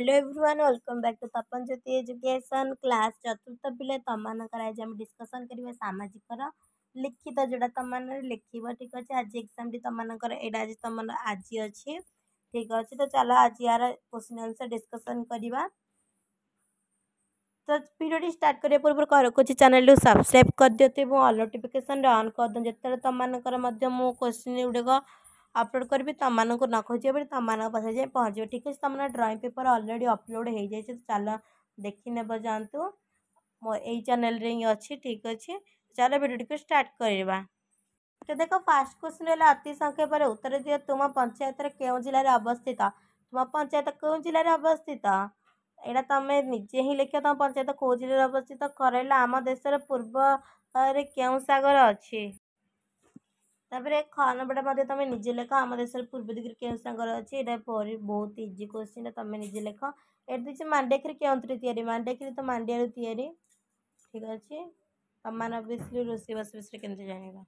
Hello everyone welcome back to Tapan Jyoti education class चतुर्थ पिले तुम आज आम डिस्कसन करवा सामाजिक लिखित जोड़ा तुम लिख ठीक अच्छे आज एग्जाम तुम आज तुम आज अच्छी ठीक अच्छे तो चलो आज यार क्वेश्चन आंसर डिस्कसन करवा। तो वीडियो स्टार्ट करने पूर्व रखुच्छी चैनल सब्सक्राइब कर दियो और नोटिफिकेशन ऑन कर दो जो तुम क्वेश्चन गुड़िक अपलोड करी तुम न खोजे तुम पाखे जाए पहुँचे ठीक है। तुम ड्रॉइंग पेपर ऑलरेडी अपलोड हो जाए तो चलो देखी नेब जातु मो यही चैनल रे ही अच्छी ठीक अच्छे। चलो वीडियो को स्टार्ट करवा। तो देखो फास्ट क्वेश्चन है अति संक्षेप उत्तर दियो तुम पंचायत क्यों जिले में अवस्थित तुम पंचायत क्यों जिले में अवस्थित यहाँ तुम निजे ही लिख तुम पंचायत कौ जिले में अवस्थित खरला आम देशर पूर्व क्यों सागर अच्छी तापर ख नंबर तुम निजे लेख आम देश पूर्व दिगरे क्यों सागर अच्छी यहाँ बहुत इजी क्वेश्चन तुम निजे लेख ये देखिए मांडेखरी क्यों मांडेखरी तो मांडिया ठीक अच्छे तुम ओबियसली रोषेईबास विषय केमती जाना।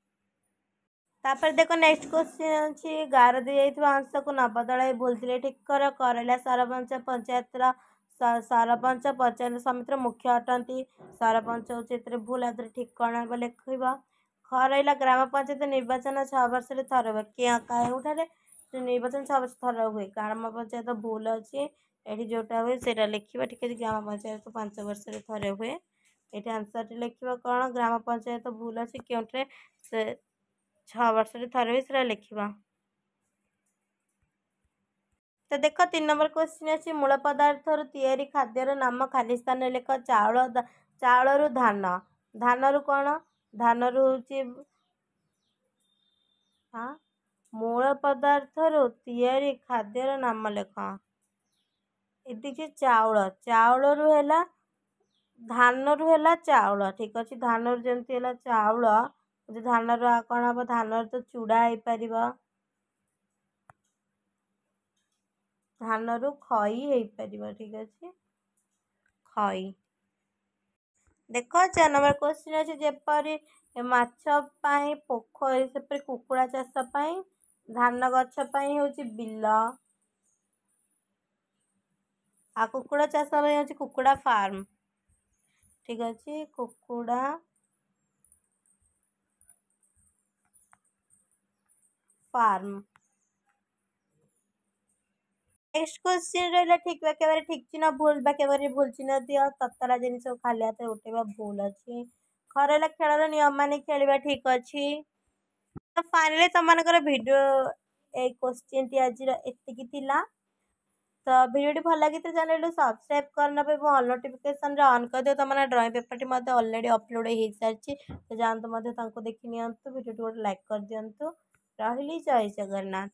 तापर देखो नेक्स्ट क्वेश्चन अच्छी गार दी जाइए अंश को न बदल भूल ठीक कर करला सरपंच पंचायत सरपंच पंचायत समितिर मुख्य अटंती सरपंच हूँ भूल आदि ठीक करना लिख खरला ग्राम पंचायत निर्वाचन 6 वर्ष थर हुए कौठार निर्वाचन 6 वर्ष थर हुए ग्राम पंचायत भूल अच्छे ये जोटा हुए से लिखा ठीक है। ग्राम पंचायत 5 वर्ष थर हुए ये आंसर टी लिखा कौन ग्राम पंचायत भूल अच्छे क्योंठे से 6 वर्ष थर हुए से लिखा। तो देख 3 नंबर क्वेश्चन अच्छी मूल पदार्थ तैयारी खाद्यर नाम खाली स्थान लिख चाउल चाउल धान धान रु कौन धान रु हाँ मूल पदार्थ तैयारी खाद्यर नाम लिख ये चाउल चाउल रु है धान रु है चाउल ठीक अच्छे धान रु जमती है चाउल धान रु कौन हम धान तो चूड़ा हो पार धान रु खई हो पार ठीक अच्छे खई। देख 4 नंबर क्वेश्चन अच्छे जपरी माछपाई पोखरी से कुकुड़ा चाषपाई धान गछपाई हूँ बिल आ कुकुड़ा चाष हूँ कुकुड़ा फार्म ठीक अच्छे कुकुड़ा फार्म। नेक्स्ट क्वेश्चन रहा ठीक बाक्य ठीक चिन्ह भूल बाक्य भूल चिन्ह दियो ततरा जिन खाली हाथ उठेगा भूल अच्छी खरला खेल नियम मान खेल ठीक अच्छी। तो फाइनली तुम वीडियो ए क्वेश्चन टी आज एति तो वीडियो भल लगी तो चैनल सब्सक्राइब करना और नोटिफिकेशन ऑन कर दियो। तुम drawing paper T already upload हो सारी तो जानते देखी नि वीडियो गोटे लाइक कर दिंतु रही जय जगन्नाथ।